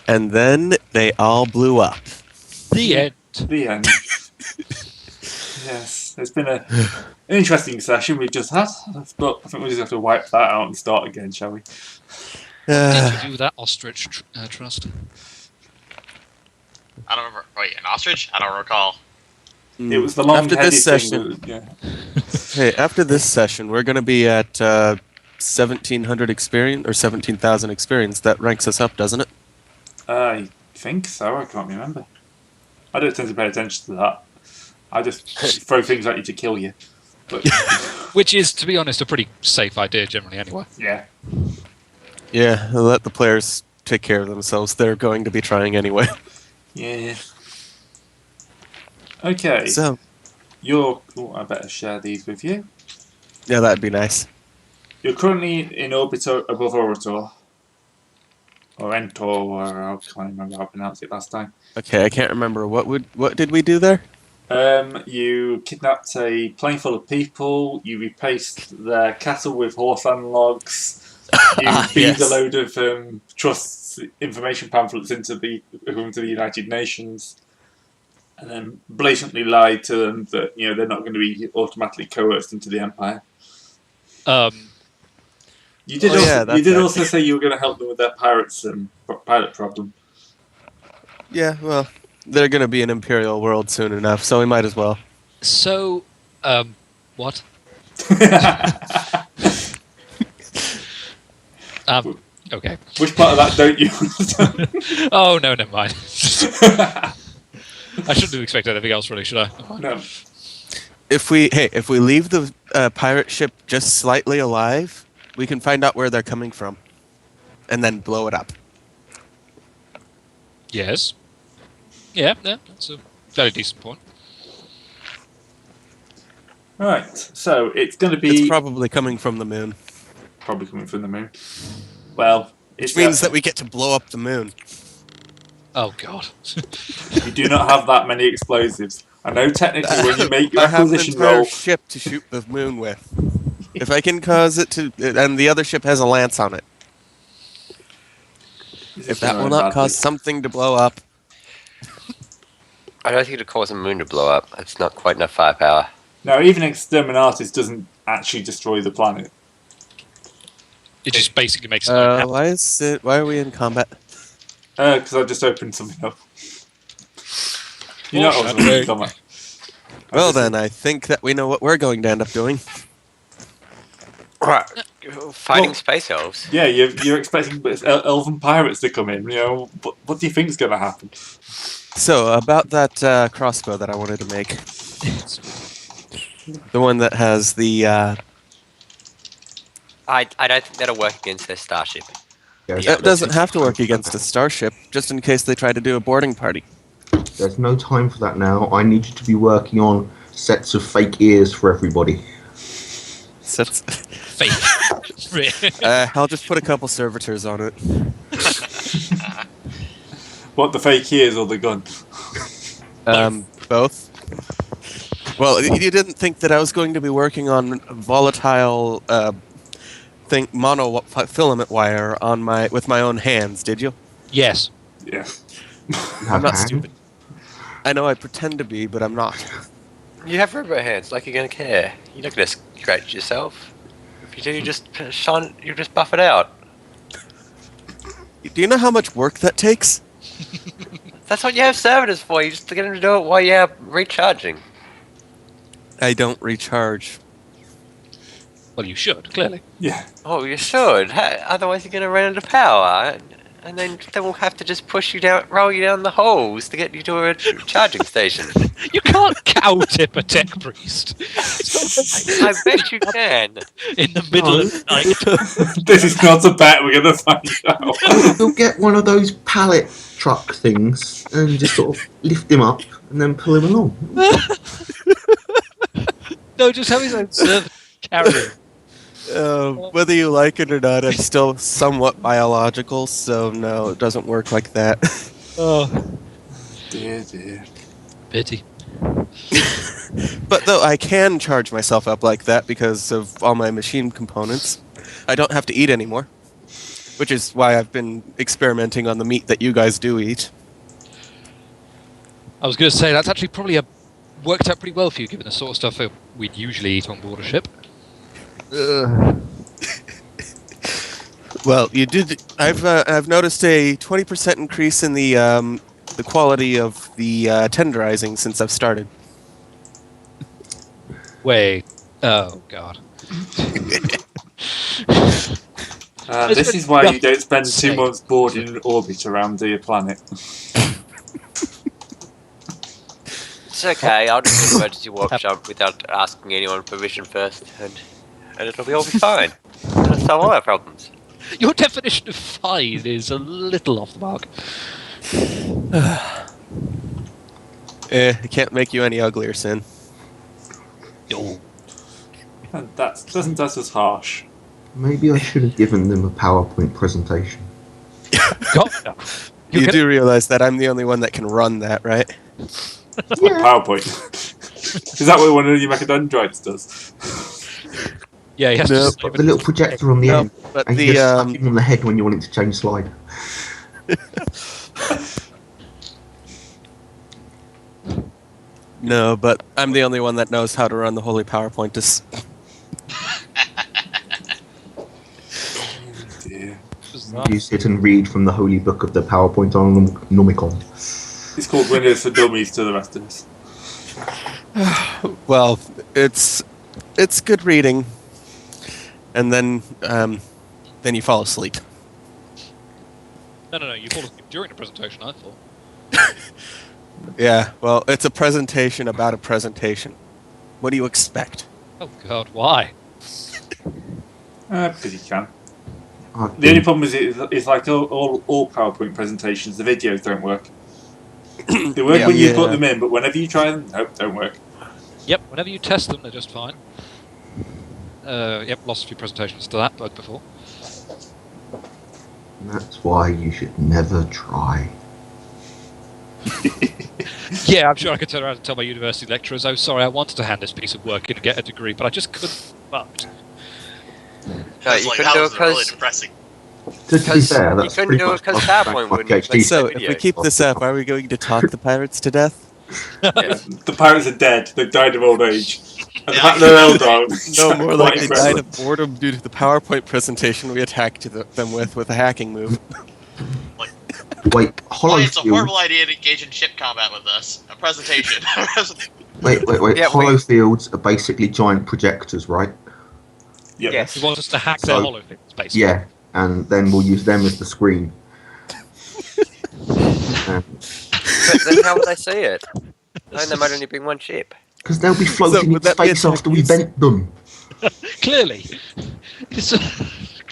And then they all blew up. The end. The end. Yes, it's been an interesting session we've just had, but I think we just have to wipe that out and start again, shall we? What did you do with that ostrich trust? I don't remember. Wait, an ostrich? I don't recall. It was the long-headed after this thing session. that- yeah. Hey, after this session, we're going to be at 1,700 experience or 17,000 experience. That ranks us up, doesn't it? I think so. I can't remember. I don't tend to pay attention to that. I just throw things at you to kill you. But Which is, to be honest, a pretty safe idea generally anyway. yeah. Yeah, let the players take care of themselves. They're going to be trying anyway. Yeah. Okay. So, I better share these with you. yeah, that'd be nice. You're currently in orbit above Orator. Or Entor, or I can't remember how to pronounce it last time. Okay, I can't remember. What did we do there? You kidnapped a plane full of people, you replaced their cattle with horse analogues, you feed a load of trust information pamphlets into the United Nations, and then blatantly lied to them that they're not going to be automatically coerced into the Empire. You did also say you were going to help them with their pilot problem. Yeah, well, they're going to be an Imperial world soon enough, so we might as well. So, what? Okay. Which part of that don't you understand? Oh, no, never mind. I shouldn't have expected anything else, really, should I? No. If we leave the pirate ship just slightly alive, we can find out where they're coming from, and then blow it up. Yes. Yeah, that's a very decent point. Right, so it's going to be... It's probably coming from the moon. Probably coming from the moon. Well, Which means that we get to blow up the moon. Oh, God. You do not have that many explosives. I know technically when you make your I have an acquisition entire roll... ship to shoot the moon with. If I can cause it to... And the other ship has a lance on it. If that will not cause something to blow up... I don't think it'll cause a moon to blow up. It's not quite enough firepower. No, even Exterminatus doesn't actually destroy the planet. It just basically makes it happen. Why are we in combat? Because I just opened something up. You know what I was in combat. Well then, I think that we know what we're going to end up doing. Right. Fighting space elves. Yeah, you're expecting elven pirates to come in. What do you think is going to happen? So, about that crossbow that I wanted to make. The one that has the... I don't think that'll work against their starship. It doesn't have to work against a starship, just in case they try to do a boarding party. There's no time for that now. I need you to be working on sets of fake ears for everybody. Sets... Fake. I'll just put a couple servitors on it. What, the fake ears or the gun? Both. Well, you didn't think that I was going to be working on volatile monofilament wire with my own hands, did you? Yes. Yeah. I'm not stupid. I know I pretend to be, but I'm not. You have rubber hands, like you're gonna care. You're not gonna scratch yourself. If you do, you just buff it out. Do you know how much work that takes? That's what you have servitors for. You just get them to do it while you're recharging. I don't recharge. Well, you should, clearly. Yeah. Oh, you should. Otherwise, you're gonna run out of power, and then we'll have to just roll you down the holes to get you to a charging station. You can't cow tip a tech priest. I bet you can. In the middle of the night. This is not a bet, we're going to find out. You'll get one of those pallet truck things and just sort of lift him up and then pull him along. No, just have his own servant carry him. Whether you like it or not, I'm still somewhat biological, so no, it doesn't work like that. Oh. Dear, dear. Pity. But though I can charge myself up like that because of all my machine components, I don't have to eat anymore. which is why I've been experimenting on the meat that you guys do eat. I was going to say, that's actually probably worked out pretty well for you, given the sort of stuff that we'd usually eat on board a ship. Well, you did. I've noticed a 20% increase in the quality of the tenderizing since I've started. Wait. Oh, God. This is why you don't spend 2 months bored in orbit around the planet. It's okay. I'll just do an emergency workshop without asking anyone permission first, and it'll all be fine. It'll solve all our problems. Your definition of fine is a little off the mark. It can't make you any uglier, Sin. Oh. And that's as harsh. Maybe I should have given them a PowerPoint presentation. God, no. You You're do realize that I'm the only one that can run that, right? On PowerPoint. Is that what one of your mechadendrites does? Yeah, he has No, to Got the little projector on the No, end, but and you the just slap him on the head when you want him to change slide. no, but I'm the only one that knows how to run the holy PowerPoint. Dear. You sit and read from the holy book of the PowerPoint on Nomicon. It's called Windows for Dummies to the rest of us. Well, it's good reading, and then you fall asleep. No, you fall asleep during the presentation, I thought. Yeah, well, it's a presentation about a presentation. What do you expect? Oh, God, why? Because you can. The only problem is it's like all PowerPoint presentations, the videos don't work. They work when you put them in, but whenever you try them, nope, don't work. Yep, whenever you test them, they're just fine. Yep, lost a few presentations to that, but before. That's why you should never try. Yeah, I'm sure I could turn around and tell my university lecturers, oh, sorry, I wanted to hand this piece of work in and get a degree, but I just couldn't. Fucked. No, It's you like, couldn't that do it was really because depressing. To be fair, you that's couldn't pretty do it much because my PowerPoint wouldn't PhD. make So, the if video. we keep this up, are we going to talk the pirates to death? The pirates are dead. They've died of old age. And the Yeah, fact they're Eldar. No, more like they incredible. died of boredom due to the PowerPoint presentation we attacked them with a hacking move. Wait, Why it's a Hollowfield. horrible idea to engage in ship combat with us. A presentation. Wait. Yeah, Hollowfields are basically giant projectors, right? Yep. Yes. You want us to hack So- their hollow things, basically. Yeah, and then we'll use them as the screen. But then how would they see it? No, there might only be one ship. Because they'll be floating in would that be space after we attack vent them. Clearly.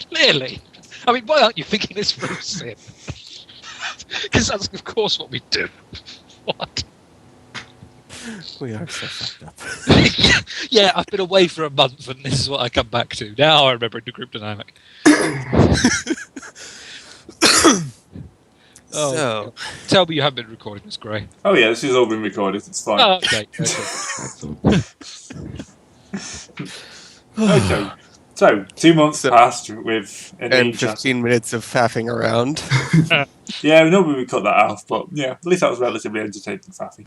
Clearly. I mean, why aren't you thinking this through, Sim? Because that's, of course, what we do. What? We are so fucked up. Yeah, I've been away for a month, and this is what I come back to. Now I remember the group dynamic. Oh, So, tell me you haven't been recording this, Gray. Oh yeah, this has all been recorded. It's fine. Oh, okay. Okay. So 2 months So- passed with and Anisha. 15 minutes of faffing around. Yeah, normally we cut that off, but yeah, at least that was relatively entertaining, Faffy.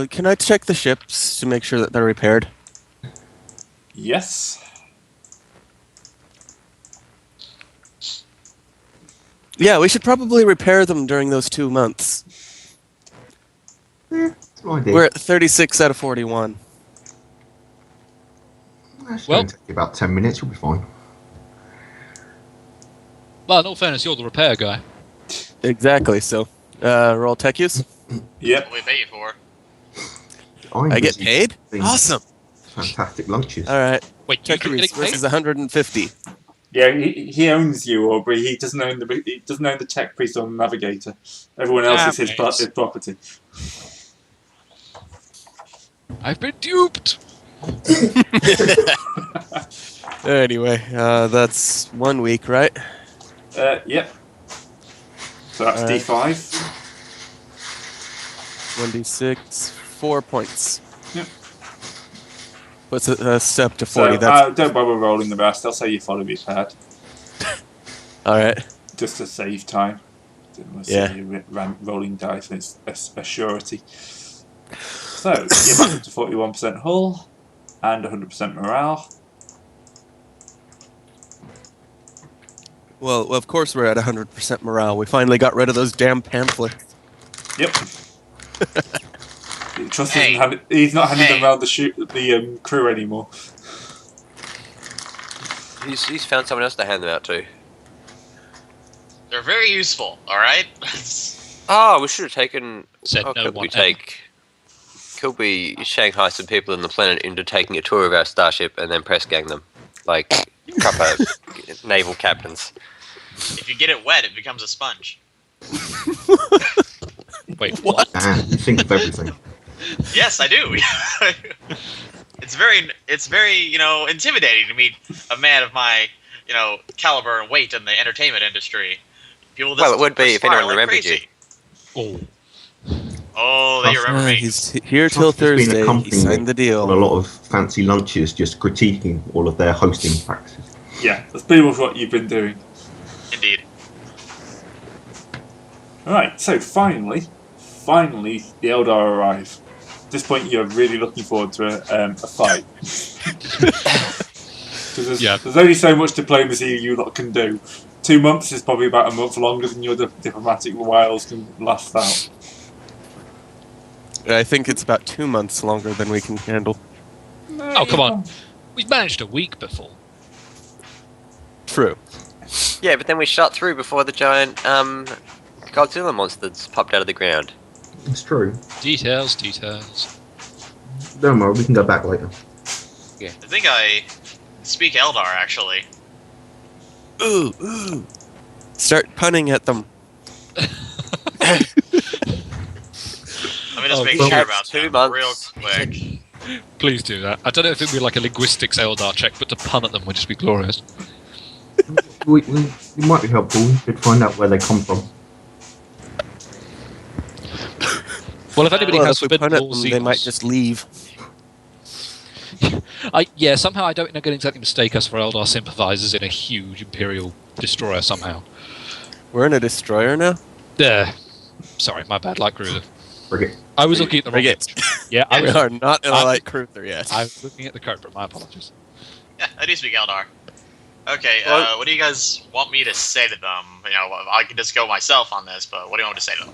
Can I check the ships to make sure that they're repaired? Yes. Yeah, we should probably repair them during those 2 months. That's my idea. We're at 36 out of 41. That's Well- going to take you about 10 minutes, you'll be fine. Well, in all fairness, you're the repair guy. Exactly, so roll tech use. Yep. What we pay you for. I get busy paid? doing Awesome! Fantastic lunches. Alright, Wait, you tech keep use getting paid? versus 150. Yeah, he owns you, Aubrey. He doesn't own the tech priest or the navigator. Everyone else is his Damn it. property. I've been duped! Anyway, that's 1 week, right? Yep. So that's Alright. D5. 1d6, 4 points. Yep. What's a step to So 40? That's don't bother rolling the rest. I'll say you follow me, pad. All right. just to save time. Didn't want to Yeah. see you rolling dice, and it's a surety. So, you're back up to 41% hull and 100% morale. Well, of course we're at 100% morale. We finally got rid of those damn pamphlets. Yep. Trust Hey. he's not handing them Hey. around the crew anymore. He's found someone else to hand them out to. They're very useful. All right. Oh, we should have taken. Said no could one we ever. take? Could we Shanghai some people on the planet into taking a tour of our starship and then press gang them, like proper naval captains? If you get it wet, it becomes a sponge. Wait, what? And you think of everything. Yes, I do. It's very, intimidating to meet a man of my, caliber and weight in the entertainment industry. People Well, it would be if perspire anyone like remembered crazy. Oh, Oh, they remember me. He's here till Trust has been Thursday. He accompanying signed the on deal. a lot of fancy lunches, just critiquing all of their hosting practices. Yeah, that's pretty much what you've been doing. Indeed. Alright, so finally, the Eldar arrive. At this point, you're really looking forward to a fight. 'Cause there's only so much diplomacy you lot can do. 2 months is probably about a month longer than your diplomatic wiles can last out. I think it's about 2 months longer than we can handle. Oh, come on. We've managed a week before. True. Yeah, but then we shot through before the giant Godzilla monsters popped out of the ground. It's true. Details. Don't worry, we can go back later. I think I speak Eldar, actually. Ooh. Start punning at them. Let me just Oh, make well, sure that's about 2 that real months. quick. Please do that. I don't know if it would be like a linguistics Eldar check, but to pun at them would just be glorious. We might be helpful. We could find out where they come from. Well, if anybody Well, has if we forbidden pun at laws, them, they might just leave. somehow I don't going to exactly mistake us for Eldar sympathizers in a huge Imperial destroyer somehow. We're in a destroyer now? There. Sorry, my bad, light cruiser. Frigate. I was looking at the wrong Frigate. image. Yeah, I We was, are not in a I- light cruiser yet. I was looking at the Cobra, my apologies. Yeah, I do speak Eldar. Okay, Well- what do you guys want me to say to them? I can just go myself on this, but what do you want me to say to them?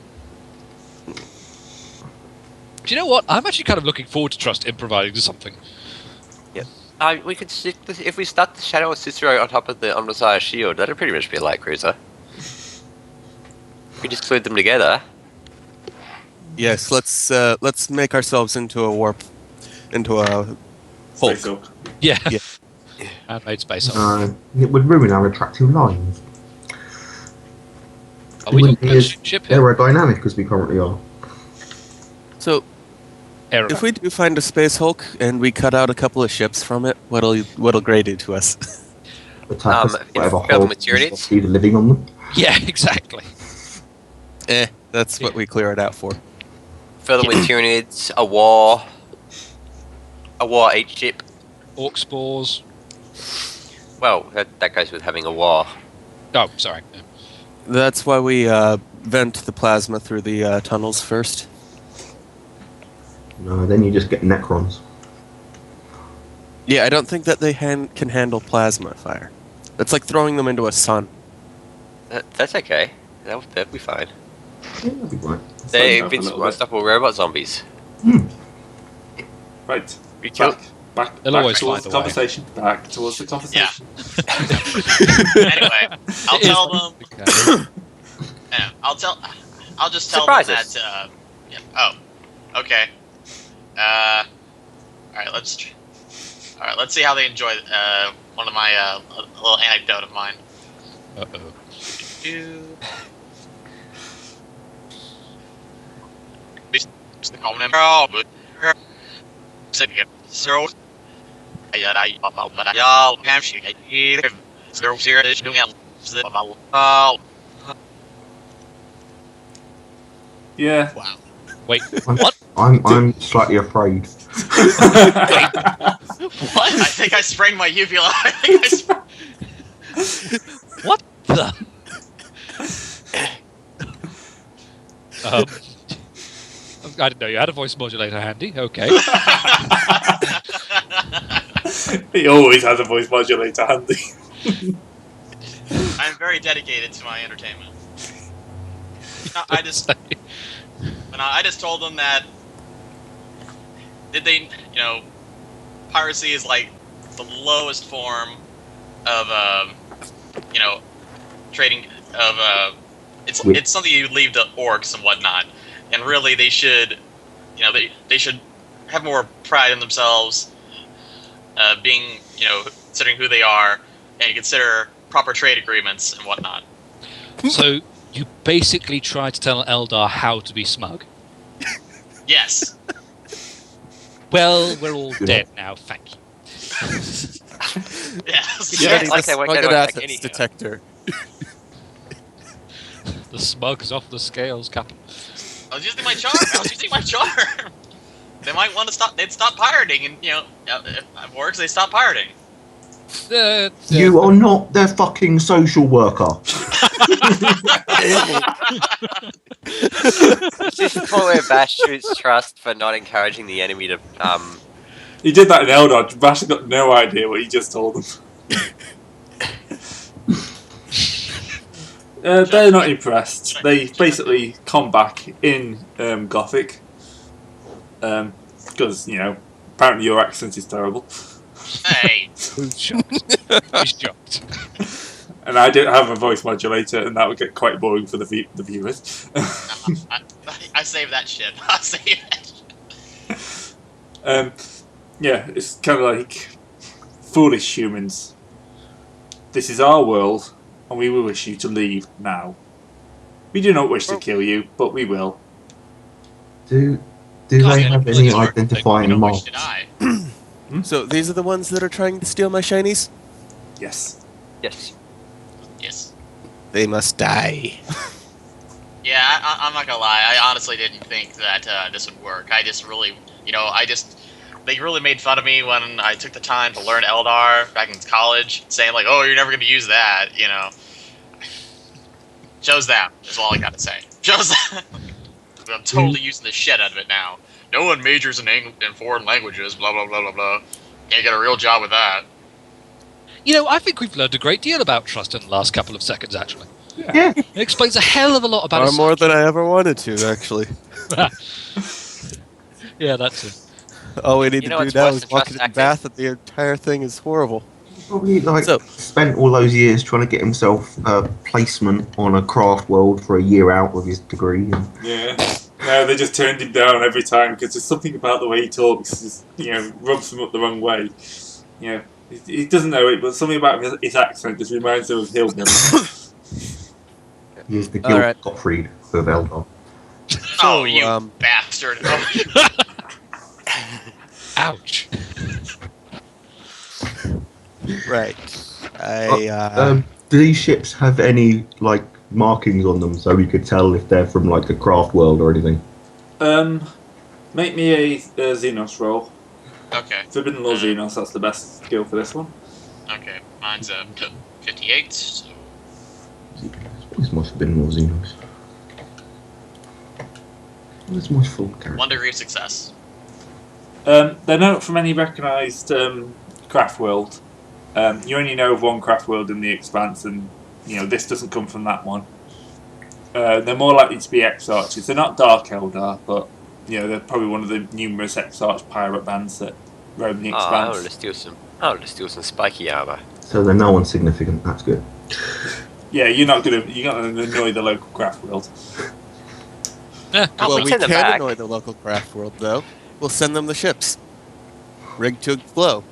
Do you know what? I'm actually kind of looking forward to Trust improvising something. We could stick this, if we stuck the Shadow of Cicero on top of the Omnissiah shield, that'd pretty much be a light cruiser. We just glued them together. Yes, let's make ourselves into a warp, into a Hulk. Space Hulk. Yeah. Yeah. And-made space Hulk. It would ruin our attractive lines. Are we wouldn't talking be about as ship here? aerodynamic as we currently are. So, Aero. if we do find a space Hulk and we cut out a couple of ships from it, what'll Grey do to us? Attack us, whatever further hole materials? either living on them. Yeah, exactly. That's what we clear it out for. Further with Tyranids, a war 8 ship. Orc spores. Well, that goes with having a war. Oh, sorry. Yeah. That's why we vent the plasma through the tunnels first. No, then you just get Necrons. Yeah, I don't think that they can handle plasma fire. It's like throwing them into a sun. That's okay. That'll be fine. Yeah, that'd be right. They're Slow down a invincible, little bit. unstoppable robot zombies. Right. We kill. Back They'll always towards the find a way. conversation. Back towards the conversation. Anyway, I'll It is tell them. okay. Yeah, I'll just tell Surprises. them that. Yeah. Oh. Okay. All right. Let's see how they enjoy one of my a little anecdote of mine. Uh-oh. The common emperor, but zero. Yeah. Wow. Wait, what? I'm slightly afraid. What? I think I sprained my uvula. I think I What? I didn't know you had a voice modulator handy. Okay. He always has a voice modulator handy. I'm very dedicated to my entertainment. No, I just told them that piracy is like the lowest form of trading of it's something you leave to orcs and whatnot, and really they should they should have more pride in themselves, being considering who they are, and consider proper trade agreements and whatnot. So you basically try to tell Eldar how to be smug. Yes. Well, we're all dead now, thank you. Yes. Yeah, Ready like to they won't smug get an it back assets anyhow. detector. The smug's off the scales, Captain. I was using my charm. They might want to stop. They'd stop pirating, and if it works, they stop pirating. You are not their fucking social worker. This is probably Bash shoots trust for not encouraging the enemy to. He did that in Eldar. Bash has got no idea what he just told them. They're not impressed. They basically come back in Gothic. Because, apparently your accent is terrible. Hey. Who's shocked? Who's shocked? And I don't have a voice modulator, and that would get quite boring for the viewers. I save that shit. I save that shit. Yeah, it's kind of like foolish humans. This is our world, and we will wish you to leave now. We do not wish to kill you, but we will. Do God, they yeah, have please any don't. identifying You don't wish marks? to die. So these are the ones that are trying to steal my shinies? Yes. Yes. Yes. They must die. Yeah, I'm not gonna lie. I honestly didn't think that this would work. I just really, they really made fun of me when I took the time to learn Eldar back in college, saying like, "Oh, you're never gonna use that," Shows them is all I gotta say. Shows them. I'm totally using the shit out of it now. No one majors in foreign languages. Blah blah blah blah blah. Can't get a real job with that. I think we've learned a great deal about trust in the last couple of seconds, actually. Yeah. It explains a hell of a lot about Far us. more than I ever wanted to, actually. Yeah, that's it. All we need You know to what's do now worse is than walk trust into acting? Bath and the entire thing is horrible. Probably So- spent all those years trying to get himself a placement on a craft world for a year out with his degree. And Yeah. No, they just turned him down every time because there's something about the way he talks, just, rubs him up the wrong way. He doesn't know it, but something about his accent just reminds him of Hillbilly. he is the Alright. Gil Gottfried of Eldar. Oh, you bastard! Oh, Ouch. Right. Do these ships have any markings on them so we could tell if they're from a craft world or anything? Make me a Xenos roll. okay, Forbidden Law Xenos, that's the best skill for this one. okay. Mine's 58. So This must have been more Xenos. Where's my full character? 1 degree of success. They're not from any recognised craft world. You only know of one craft world in the Expanse, and this doesn't come from that one. They're more likely to be Exarches. They're not Dark Eldar, but they're probably one of the numerous Exarch pirate bands that roam the I Expanse. wanted to steal some spiky armor. So they're no one significant. That's good. Yeah, you're not gonna annoy the local craft world. Yeah, Well, we we send can them back. annoy the local craft world, though. We'll send them the ships. Rigged to explode.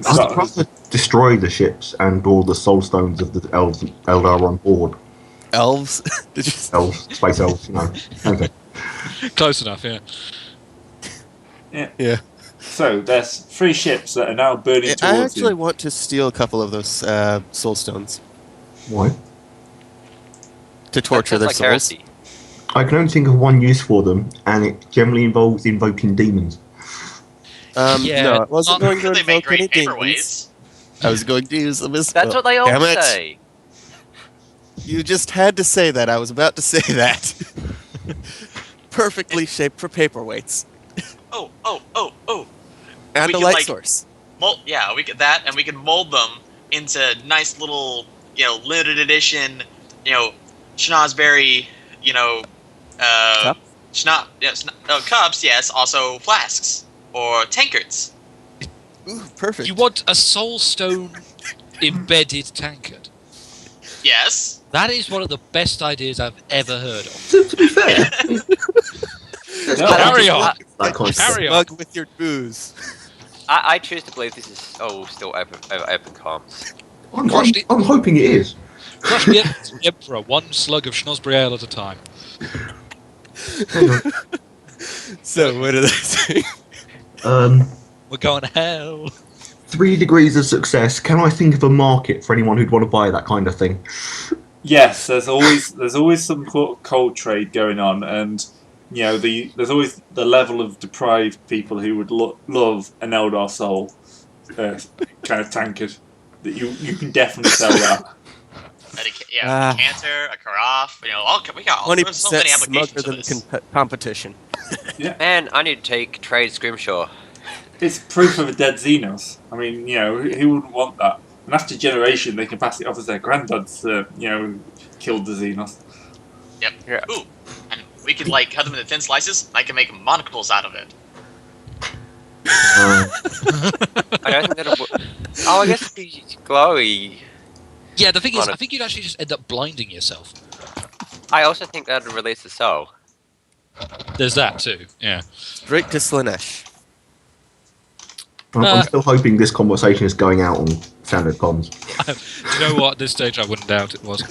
I'd rather destroy the ships and all the soul stones of the Eldar on board. Elves? Did you Elves, space elves, Okay. close enough, yeah. Yeah. So there's 3 ships that are now burning I towards actually you. want to steal a couple of those soul stones Why? to torture their That sounds like souls. heresy. I can only think of one use for them, and it generally involves invoking demons. Yeah, No, it wasn't going to They make invoke any great demons. paperweights. I was going to use them as That's what they all Damn it. say. You just had to say that. I was about to say that. Perfectly shaped for paperweights. Oh. And We a could, light like, source. We could that, and we can mold them into nice little, limited edition, schnozberry, Cup? cups. Yes, also flasks or tankards. Ooh, perfect. You want a soul stone embedded tankard? Yes. That is one of the best ideas I've ever heard of. To be fair, Carry on. that kind of stuff. Carry on. Mug with your booze. I choose to believe this is still open comms. I'm hoping it is. Crush the Emperor, one slug of schnozberry ale at a time. So, what are they saying? We're going to hell. 3 degrees of success. Can I think of a market for anyone who'd want to buy that kind of thing? Yes, there's always some cold trade going on, and there's always the level of deprived people who would love an Eldar Soul kind of tankard that you can definitely sell that. A decanter, a carafe. We got all 20% so many applications smoother for than this. competition. Man, I need to take trade Scrimshaw. It's proof of a dead Xenos. I mean, who wouldn't want that? And after generation, they can pass it off as their granddads, killed the Xenos. Yep. Yeah. Ooh, and we could cut them into thin slices. I can make monocles out of it. I don't think that'll. Oh, I guess the glowy. Yeah, the thing is, I think you'd actually just end up blinding yourself. I also think that'll release the soul. There's that too, yeah. Straight to Slanesh. I'm still hoping this conversation is going out on standard comms. Do you know what? At this stage, I wouldn't doubt it was.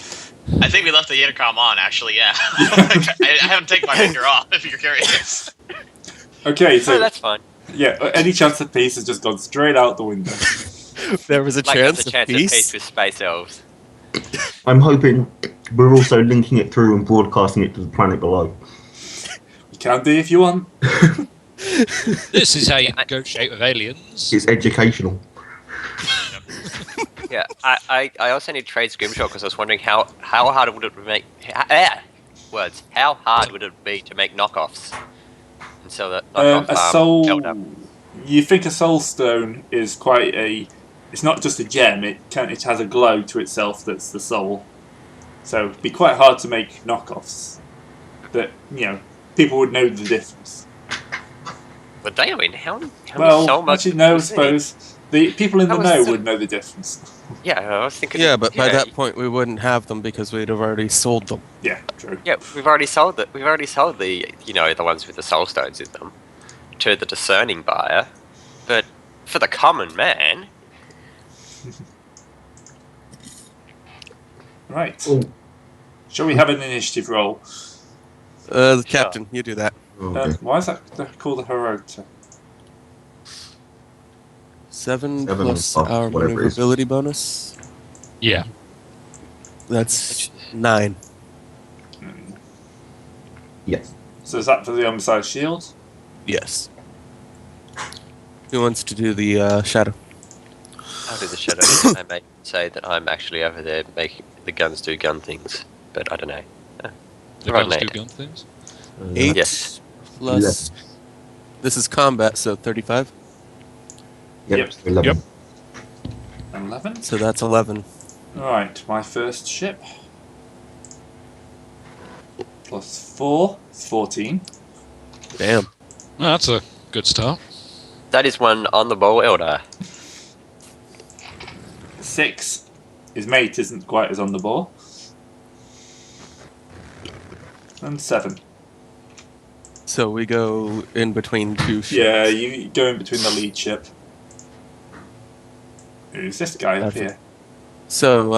I think we left the intercom on, actually, yeah. I haven't taken my finger off, if you're curious. Okay, so Oh, that's fine. yeah, any chance of peace has just gone straight out the window. There was a Like chance, there's a chance of of peace. peace with space elves. I'm hoping we're also linking it through and broadcasting it to the planet below. You can do if you want. This is how you negotiate with aliens. It's educational. Yeah, I also need trade Scrimshaw because I was wondering how hard would it make how hard would it be to make knockoffs? And so that A soul. Eldar. You think a soul stone is quite a. It's not just a gem. It has a glow to itself that's the soul. So it'd be quite hard to make knockoffs. That people would know the difference. Would they? I mean, how many Well, soul mugs actually, no. I would they need? suppose the people in the How know was- would know the difference. Yeah, I was thinking. Yeah, but by that point we wouldn't have them because we'd have already sold them. Yeah, true. Yeah, we've already sold the the ones with the soul stones in them to the discerning buyer, but for the common man, Right. Oh, Shall we have an initiative roll? The captain, you do that. okay. Why is that called a heroic? 7 7 plus plus our whatever it is. maneuverability bonus. Yeah. That's 9. Yes. So is that for the undersized shield? Yes. Who wants to do the shadow? I'll do the shadow. I may say that I'm actually over there making the guns do gun things, but I don't know. The Right, guns do mate. gun things. 8 Yes. plus. This is combat, so 35. Yep. 11. Yep. 11. So that's 11. Right, my first ship. Plus 4, it's 14. Damn. Well, that's a good start. That is one on the ball, Eldar. 6, his mate isn't quite as on the ball. And 7. So we go in between 2 ships. Yeah, you go in between the lead ship. Who's this guy up That's- here? So,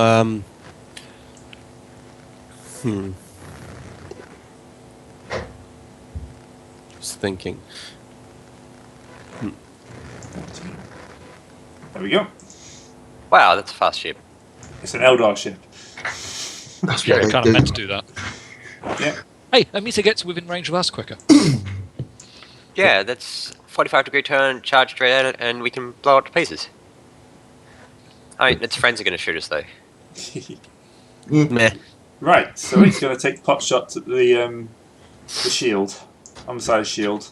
Just thinking. 13. There we go. Wow, that's a fast ship. It's an Eldar ship. That's Yeah, what I they kind do. of meant to do that. Yeah. Hey, that means it gets within range of us quicker. Yeah, that's 45-degree turn, charge straight at it, and we can blow it to pieces. I mean, its friends are going to shoot us though. Meh. Right, so it's going to take pot shots at the shield, on the side of the shield.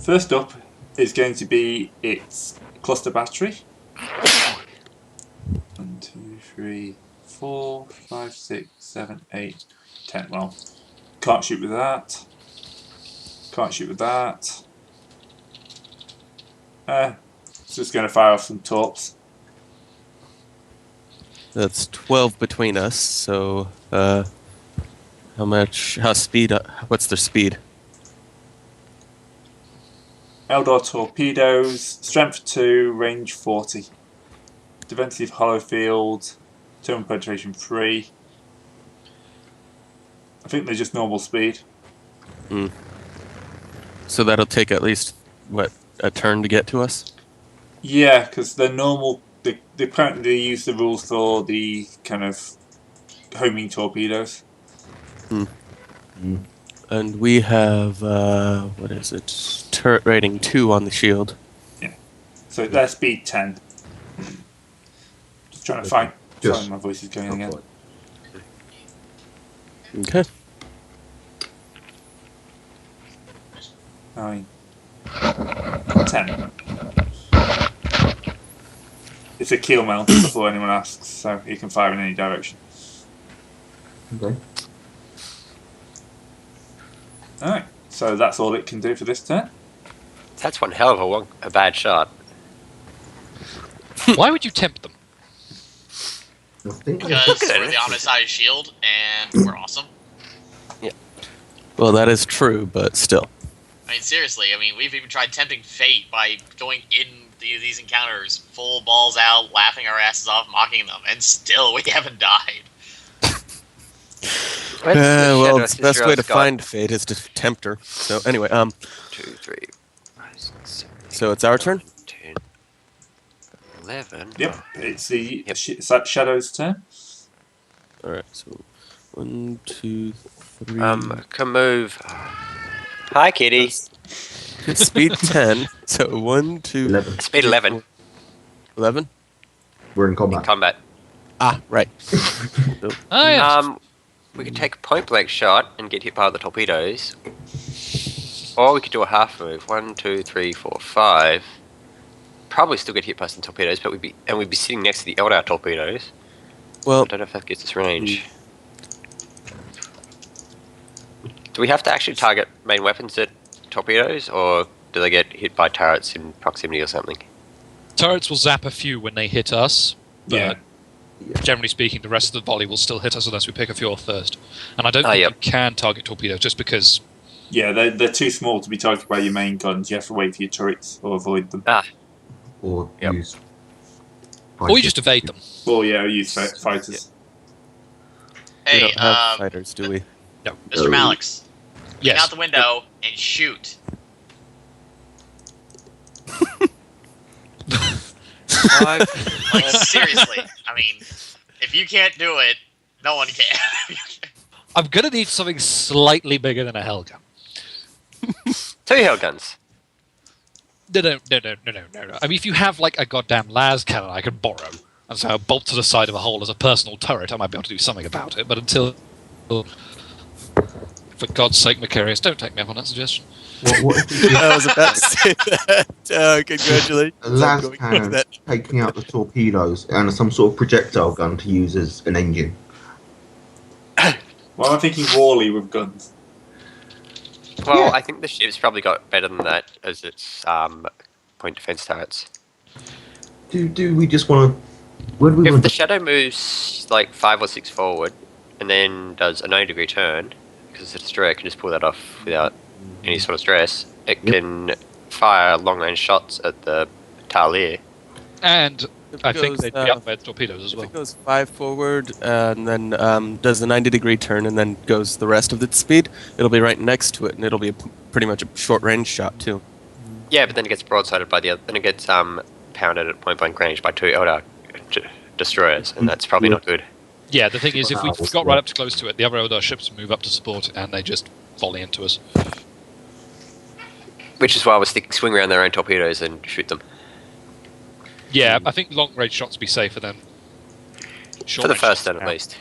First up is going to be its cluster battery. 1, 2, 3, 4, 5, 6, 7, 8, 10. Well, can't shoot with that. Can't shoot with that. It's just going to fire off some torps. That's 12 between us. So, how speed? What's their speed? Eldar torpedoes, strength 2, range 40. Defensive hollow field, terminal penetration 3. I think they're just normal speed. So that'll take at least a turn to get to us. Yeah, because they're normal. They apparently use the rules for the kind of homing torpedoes. And we have what is it? Turret rating 2 on the shield. Yeah. So their speed 10. Just trying to find. Sorry, my voice is going again. Okay. 9, 10. It's a keel mount before anyone asks, so you can fire in any direction. Okay. Alright, so that's all it can do for this turn. That's one hell of a bad shot. Why would you tempt them? I think Because we're the omniscience shield and we're awesome. Well, that is true, but still. I mean, seriously, we've even tried tempting fate by going in these encounters full balls out, laughing our asses off, mocking them, and still we haven't died. Well, the best way to find fate is to tempt her. So anyway, 2, 3, 5, 6, 7, 8, so it's our turn. 10, 11. Yep, it's the Shadow's turn. All right. So 1, 2, 3. Can move. Hi, kitty. Speed 10. So 1, 2. 11. Speed 11. 11. We're in In combat. combat. Ah, right. Oh, yeah. We could take a point blank shot and get hit by the torpedoes, or we could do a half move. 1, 2, 3, 4, 5. Probably still get hit by some torpedoes, but we'd be sitting next to the Eldar torpedoes. Well, I don't know if that gets us range. Do we have to actually target main weapons at torpedoes, or do they get hit by turrets in proximity or something? Turrets will zap a few when they hit us, but Yeah. generally speaking, the rest of the volley will still hit us unless we pick a few off first. And I don't think yep. you can target torpedoes just because. Yeah, they're too small to be targeted by your main guns. You have to wait for your turrets or avoid them. Or Yep. use. Or you just evade them. Well, yeah, use fighters. we Hey, don't have fighters, do we? No. Mr. Malix, get Yes. out the window and shoot. Like, seriously. If you can't do it, no one can. I'm going to need something slightly bigger than a Helga. 2 hell guns. No. If you have like a goddamn las cannon I could borrow, and so bolt to the side of a hole as a personal turret, I might be able to do something about it. But until, for God's sake, Macarius, don't take me up on that suggestion. What if we I was about to say that. Congratulations. a las I'm going with cannon that. taking out the torpedoes and some sort of projectile gun to use as an engine? Well, I'm thinking Wally with guns. Well, Yeah. I think the ship's probably got better than that as its point defense turrets. Do we just want to? Where do we If want the to? shadow moves like 5 or 6 forward and then does a 90-degree turn, because it's a destroyer, it can just pull that off without any sort of stress. It Yep. can fire long-range shots at the Talir. And If I it think goes, they'd be up by the torpedoes as If well. it goes 5 forward and then does a 90-degree turn and then goes the rest of its speed, it'll be right next to it, and it'll be pretty much a short-range shot too. Yeah, but then it gets broadsided by the other. Then it gets pounded at point-blank range by 2 Eldar destroyers, and that's probably not good. Yeah, the thing is, if we Wow. got right up to close to it, the other Eldar ships move up to support, and they just volley into us. Which is why I was thinking swing around their own torpedoes and shoot them. Yeah, I think long range shots be safer than short For the range first shots turn, at now. least.